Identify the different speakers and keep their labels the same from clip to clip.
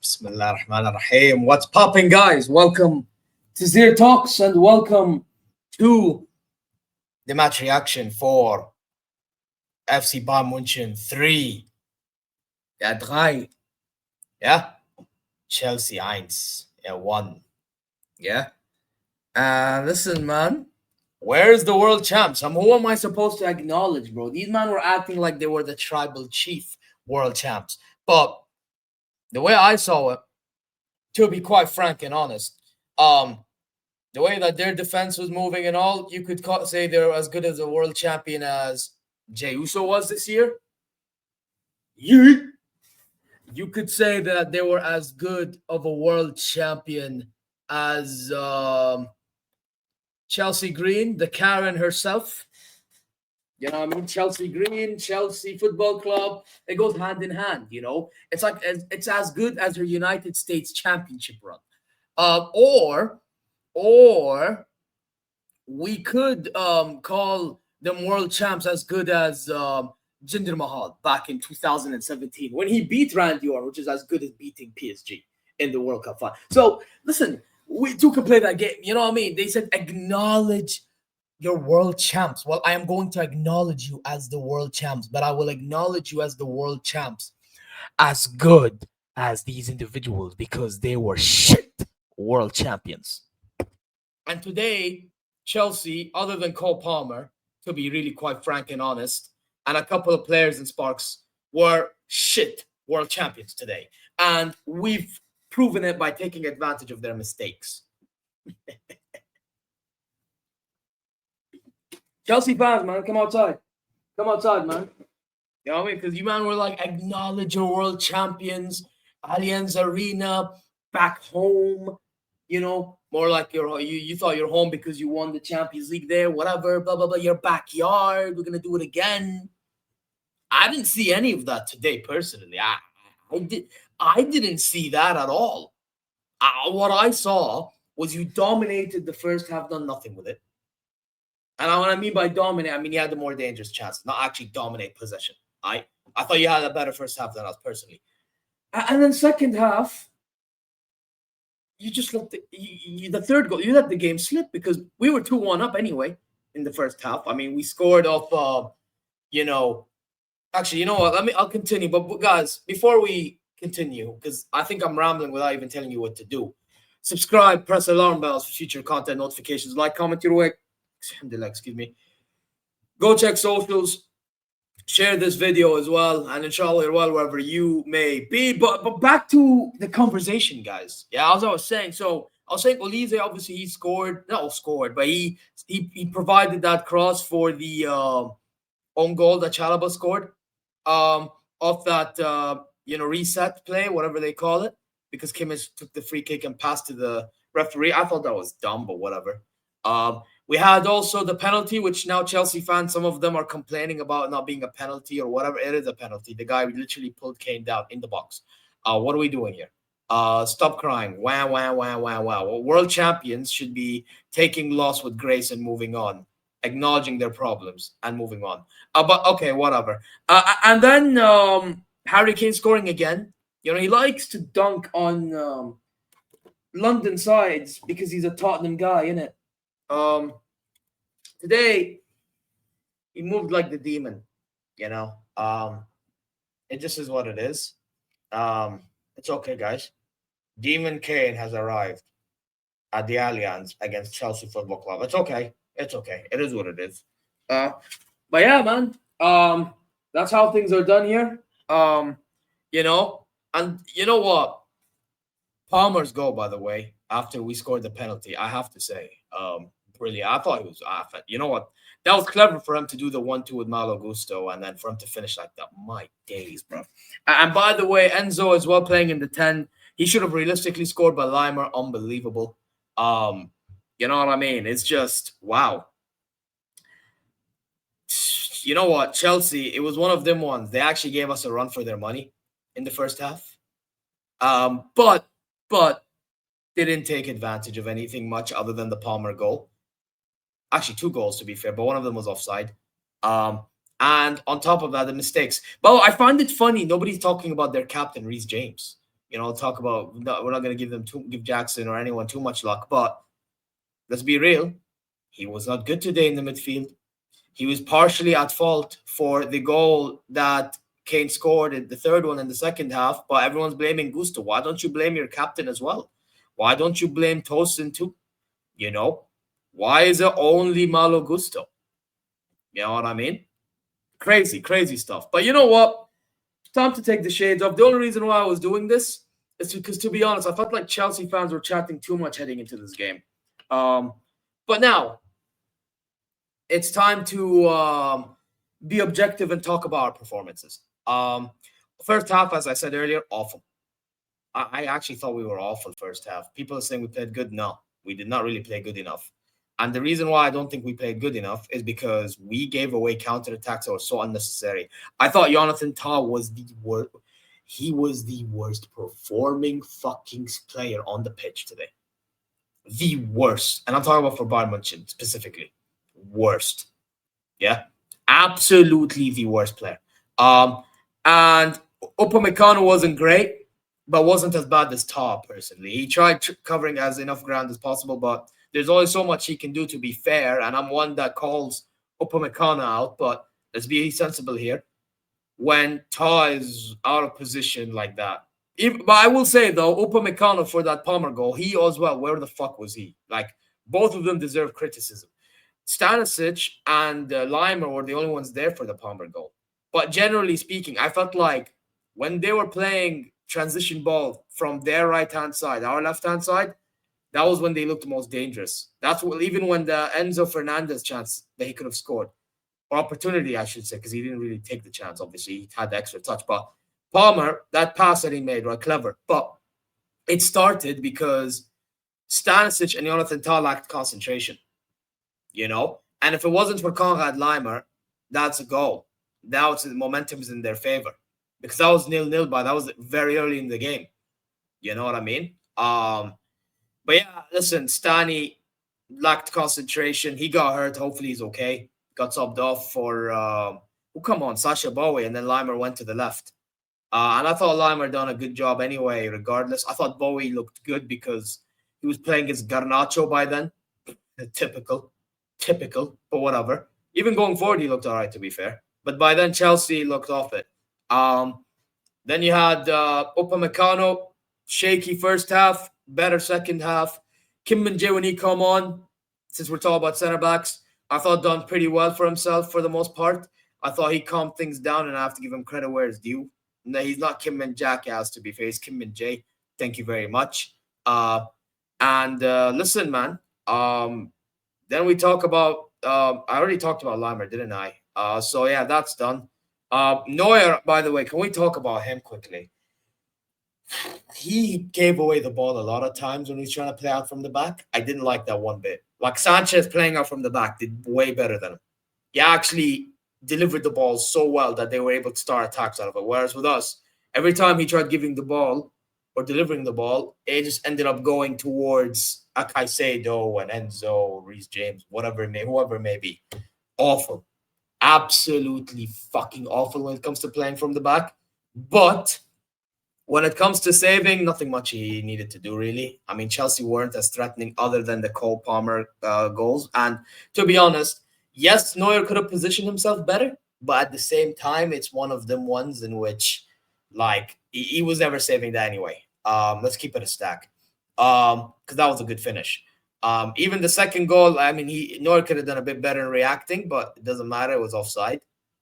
Speaker 1: Bismillah ar-Rahman ar-Rahim. What's popping, guys? Welcome to ZeerTalks and welcome to the match reaction for FC Bayern München 3. Ja, 3. Yeah. Chelsea 1. Yeah, 1. Yeah. Listen, man. Where's the world champs? Who am I supposed to acknowledge, bro? These men were acting like they were the tribal chief world champs. But the way I saw it, to be quite frank and honest, the way that their defense was moving and all, you could say they're as good as a world champion as Jey Uso was this year. You could say that they were as good of a world champion as Chelsea Green, the Karen herself. You know what I mean? Chelsea Green, Chelsea Football Club. It goes hand in hand, you know? It's like it's as good as her United States Championship run. Or we could call them world champs as good as Jinder Mahal back in 2017 when he beat Randy Orton, which is as good as beating PSG in the World Cup final. So, listen, we too can play that game. You know what I mean? They said acknowledge your world champs. Well, I am going to acknowledge you as the world champs, but I will acknowledge you as the world champs as good as these individuals because they were shit world champions. And today, Chelsea, other than Cole Palmer, to be really quite frank and honest, and a couple of players in Sparks were shit world champions today. And we've proven it by taking advantage of their mistakes. Chelsea fans, man, come outside. Come outside, man. You know what I mean? Because you, man, were like, acknowledge your world champions, Allianz Arena, back home, you know, more like you thought you're home because you won the Champions League there, whatever, blah, blah, blah, your backyard, we're going to do it again. I didn't see any of that today, personally. I didn't see that at all. What I saw was you dominated the first half, done nothing with it. And what I mean by dominate, I mean you had the more dangerous chance, not actually dominate possession. I thought you had a better first half than us personally. And then second half, you just let the third goal, you let the game slip because we were 2-1 up anyway in the first half. I mean, we scored off, actually, you know what? I'll continue. But guys, before we continue, because I think I'm rambling without even telling you what to do. Subscribe, press alarm bells for future content notifications, like, comment your way. Excuse me. Go check socials. Share this video as well. And inshallah, you're well wherever you may be. But back to the conversation, guys. Yeah, as I was saying. So I was saying Olise, obviously, he scored. Not scored, but he provided that cross for the own goal that Chalaba scored. Off that reset play, whatever they call it. Because Kimmich took the free kick and passed to the referee. I thought that was dumb, but whatever. We had also the penalty, which now Chelsea fans, some of them are complaining about not being a penalty or whatever. It is a penalty. The guy literally pulled Kane down in the box. What are we doing here? Stop crying. Wow, wow, wow, wow, wow. Well, world champions should be taking loss with grace and moving on, acknowledging their problems and moving on. But okay, whatever. And then Harry Kane scoring again. You know, he likes to dunk on London sides because he's a Tottenham guy, innit? Today he moved like the demon, you know. It just is what it is. It's okay, guys. Demon Kane has arrived at the Allianz against Chelsea Football Club. It's okay. It's okay. It is what it is. But yeah, man. That's how things are done here. You know, and you know what? Palmer's goal, by the way, after we scored the penalty, I have to say, really, I thought he was off. You know what? That was clever for him to do the 1-2 with Malo Gusto and then for him to finish like that. My days, bro. And by the way, Enzo as well playing in the 10. He should have realistically scored, but Limer, unbelievable. You know what I mean? It's just, wow. You know what? Chelsea, it was one of them ones. They actually gave us a run for their money in the first half. But they didn't take advantage of anything much other than the Palmer goal. Actually, 2 goals to be fair, but one of them was offside. And on top of that, the mistakes. But I find it funny. Nobody's talking about their captain, Reece James. Talk about we're not going to give Jackson or anyone too much luck. But let's be real. He was not good today in the midfield. He was partially at fault for the goal that Kane scored, the third one in the second half. But everyone's blaming Gusto. Why don't you blame your captain as well? Why don't you blame Tosin too? Why is it only Malo Gusto? You know what I mean? Crazy, crazy stuff. But you know what? Time to take the shades off. The only reason why I was doing this is because, to be honest, I felt like Chelsea fans were chatting too much heading into this game. But now, it's time to be objective and talk about our performances. First half, as I said earlier, awful. I actually thought we were awful first half. People are saying we played good. No, we did not really play good enough. And the reason why I don't think we played good enough is because we gave away counterattacks that were so unnecessary. I thought Jonathan Tah was the worst. He was the worst performing fucking player on the pitch today. The worst. And I'm talking about for Bayern München specifically. Worst. Yeah. Absolutely the worst player. And Upamecano wasn't great, but wasn't as bad as Tah, personally. He tried covering as enough ground as possible, but there's only so much he can do, to be fair, and I'm one that calls Upamecano out, but let's be sensible here. When Tah is out of position like that. But I will say, though, Upamecano for that Palmer goal, he as well, where the fuck was he? Like, both of them deserve criticism. Stanisic and Laimer were the only ones there for the Palmer goal. But generally speaking, I felt like when they were playing transition ball from their right-hand side, our left-hand side, that was when they looked most dangerous. That's what, even when the Enzo Fernandez chance that he could have scored, or opportunity, I should say, because he didn't really take the chance. Obviously, he had the extra touch. But Palmer, that pass that he made, right, clever. But it started because Stanisic and Jonathan Tah lacked concentration. And if it wasn't for Konrad Laimer, that's a goal. Now the momentum is in their favor, because that was 0-0 that was very early in the game. You know what I mean? But yeah, listen, Stani lacked concentration. He got hurt. Hopefully he's okay. Got subbed off for, Sasha Bowie, and then Laimer went to the left. And I thought Laimer done a good job anyway, regardless. I thought Bowie looked good because he was playing against Garnacho by then. Typical, but whatever. Even going forward, he looked all right, to be fair. But by then, Chelsea looked off it. Then you had Upamecano, shaky first half, better second half. Kim Min-jae, when he come on, since we're talking about centre-backs, I thought done pretty well for himself for the most part. I thought he calmed things down, and I have to give him credit where it's due. No, he's not Kim Min-jae, to be fair. He's Kim Min-jae. Thank you very much. Listen, man. Then we talk about I already talked about Laimer, didn't I? So yeah, that's done. Neuer, by the way, can we talk about him quickly? He gave away the ball a lot of times when he's trying to play out from the back. I didn't like that one bit. Like Sanchez playing out from the back did way better than him. He actually delivered the ball so well that they were able to start attacks out of it. Whereas with us, every time he tried giving the ball or delivering the ball, it just ended up going towards a Caicedo and Enzo, Reece James, whoever it may be. Awful. Absolutely fucking awful when it comes to playing from the back. But when it comes to saving, nothing much he needed to do, really. I mean, Chelsea weren't as threatening other than the Cole Palmer goals. And to be honest, yes, Neuer could have positioned himself better, but at the same time, it's one of them ones in which, like, he was never saving that anyway. Let's keep it a stack, because that was a good finish. Even the second goal, I mean, Neuer could have done a bit better in reacting, but it doesn't matter. It was offside.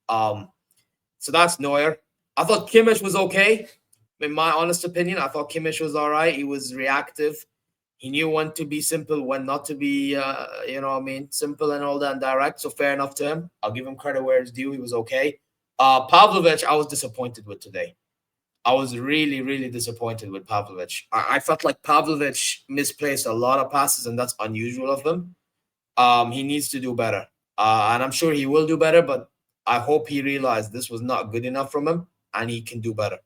Speaker 1: So that's Neuer. I thought Kimmich was okay. In my honest opinion, I thought Kimmich was all right. He was reactive. He knew when to be simple, when not to be, simple and all that and direct. So fair enough to him. I'll give him credit where it's due. He was okay. Pavlovic, I was disappointed with today. I was really, really disappointed with Pavlovic. I felt like Pavlovic misplaced a lot of passes, and that's unusual of him. He needs to do better. And I'm sure he will do better, but I hope he realized this was not good enough from him, and he can do better.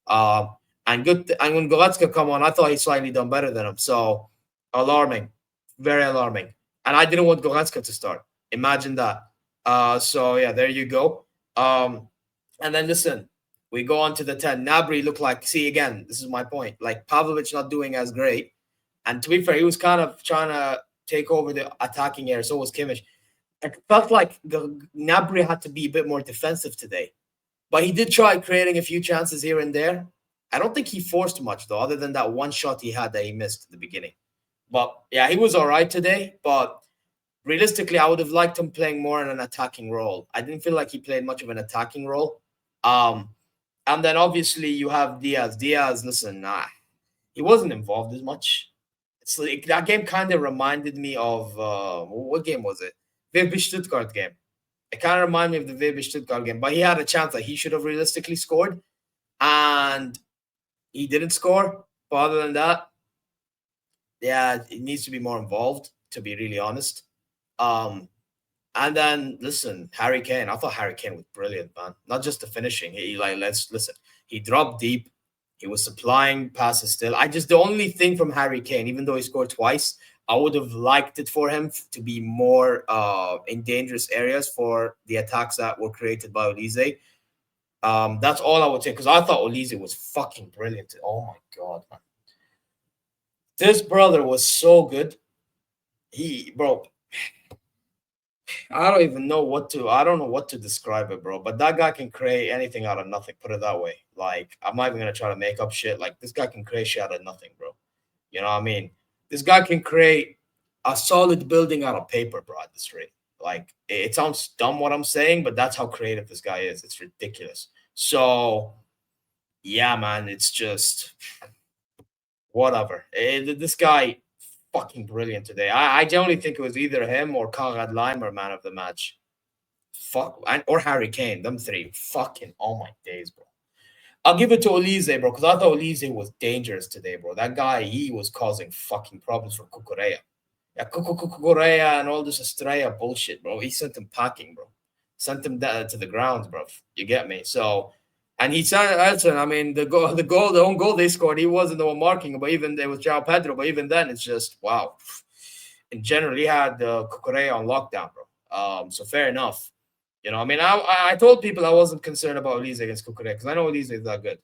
Speaker 1: And when Goretzka come on, I thought he slightly done better than him. So alarming, very alarming. And I didn't want Goretzka to start. Imagine that. So yeah, there you go. And then listen, we go on to the 10. Gnabry looked like, see again, this is my point. Like Pavlovic not doing as great. And to be fair, he was kind of trying to take over the attacking area. So was Kimmich. It felt like Gnabry had to be a bit more defensive today. But he did try creating a few chances here and there. I don't think he forced much, though, other than that one shot he had that he missed at the beginning. But yeah, he was all right today. But realistically, I would have liked him playing more in an attacking role. I didn't feel like he played much of an attacking role. And then obviously you have Diaz. Diaz, listen, he wasn't involved as much. It's like, that game kind of reminded me of what game was it? VfB Stuttgart game. It kind of reminded me of the VfB Stuttgart game, but he had a chance that he should have realistically scored, and he didn't score. But other than that, yeah, it needs to be more involved, to be really honest. And then listen, Harry Kane. I thought Harry Kane was brilliant, man. Not just the finishing. Let's listen. He dropped deep. He was supplying passes still. The only thing from Harry Kane, even though he scored twice, I would have liked it for him to be more in dangerous areas for the attacks that were created by Olise. That's all I would say, because I thought Olise was fucking brilliant. Oh my god, man. This brother was so good. Bro, I don't know what to describe it, bro. But that guy can create anything out of nothing. Put it that way. Like, I'm not even gonna try to make up shit. Like, this guy can create shit out of nothing, bro. You know what I mean? This guy can create a solid building out of paper, bro, at this rate. Like, it sounds dumb what I'm saying, but that's how creative this guy is. It's ridiculous. So, yeah, man, it's just whatever. This guy, fucking brilliant today. I generally think it was either him or Konrad Leimer, man of the match. Or Harry Kane, them three. Fucking, oh my days, bro. I'll give it to Olise, bro, because I thought Olise was dangerous today, bro. That guy, he was causing fucking problems for Cucurella. Yeah, Cucurella and all this Estrella bullshit, bro. He sent him packing, bro. Sent him to the ground, bro. You get me? So, and he said, I mean, the own goal they scored, he wasn't the one marking, but even there was João Pedro. But even then, it's just wow. In general, he had Cucurella on lockdown, bro. So fair enough. You know, I mean, I told people I wasn't concerned about Olise against Cucurella because I know Olise is that good.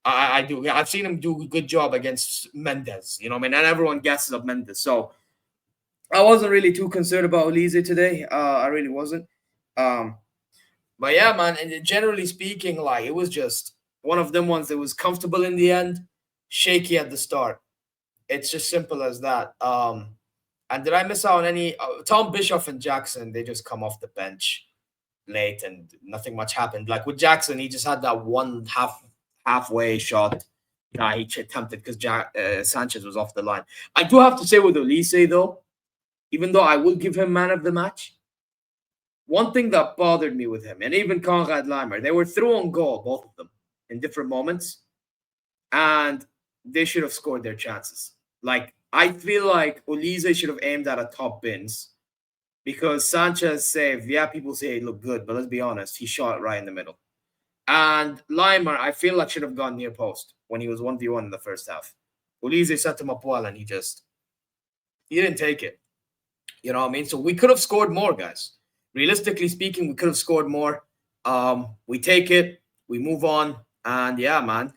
Speaker 1: I do. I've seen him do a good job against Mendes. You know, I mean, and everyone guesses of Mendes. So I wasn't really too concerned about Olise today. I really wasn't. But yeah, man, and generally speaking, like, it was just one of them ones that was comfortable in the end, shaky at the start. It's just simple as that. And did I miss out on any? Tom Bischoff and Jackson, they just come off the bench late and nothing much happened. Like with Jackson, he just had that one halfway shot. Yeah, he attempted because Sanchez was off the line. I do have to say with Olise, though, even though I will give him man of the match, one thing that bothered me with him, and even Konrad Leimer, they were through on goal, both of them, in different moments, and they should have scored their chances. Like, I feel like Olise should have aimed at a top bins because Sanchez saved. Yeah, people say it looked good, but let's be honest, he shot right in the middle. And Leimer, I feel like should have gone near post when he was 1v1 in the first half. Olise set him up well, and he didn't take it. You know what I mean? So we could have scored more, guys. Realistically speaking, we could have scored more. We take it, we move on, and yeah, man.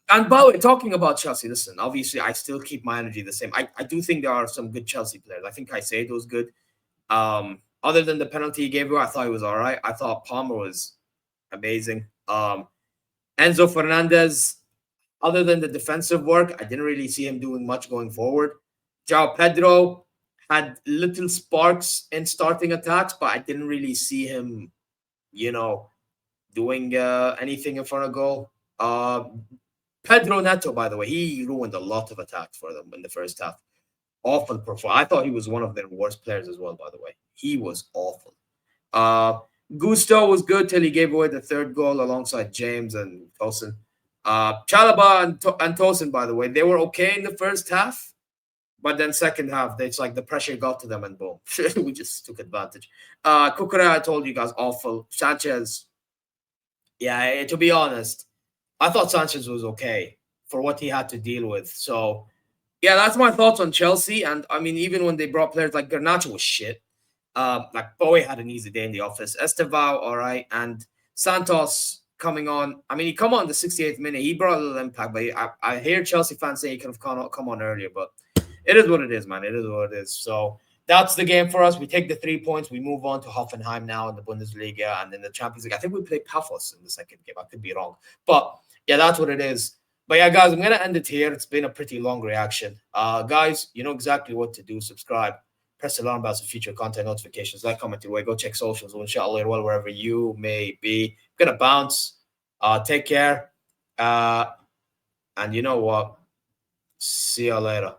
Speaker 1: And by the way, talking about Chelsea, listen, obviously I still keep my energy the same. I do think there are some good Chelsea players. I think Caicedo was good. Other than the penalty he gave, I thought he was all right. I thought Palmer was amazing. Enzo Fernandez, other than the defensive work, I didn't really see him doing much going forward. João Pedro had little sparks in starting attacks, but I didn't really see him, doing anything in front of goal. Pedro Neto, by the way, he ruined a lot of attacks for them in the first half. Awful performance. I thought he was one of their worst players as well, by the way. He was awful. Gusto was good till he gave away the third goal alongside James and Tosin. Chalaba and Tosin, by the way, they were okay in the first half, but then second half, it's like the pressure got to them and boom, we just took advantage. Cucurella, I told you guys, awful. Sanchez, yeah, to be honest, I thought Sanchez was okay for what he had to deal with. So yeah, that's my thoughts on Chelsea. And I mean, even when they brought players like Garnacho was shit. Like Bowie had an easy day in the office. Estevao, all right, and Santos coming on. I mean, he come on the 68th minute. He brought a little impact, but I hear Chelsea fans say he could have come on earlier. But it is what it is, man. It is what it is. So that's the game for us. We take the 3 points. We move on to Hoffenheim now in the Bundesliga and then the Champions League. I think we play Pafos in the second game. I could be wrong, but yeah, that's what it is. But yeah, guys, I'm gonna end it here. It's been a pretty long reaction. Guys, you know exactly what to do. Subscribe. Press the alarm bells for future content notifications. Like, comment your way. Go check socials. We'll inshallah well wherever you may be. Gonna bounce. Take care. And you know what? See you later.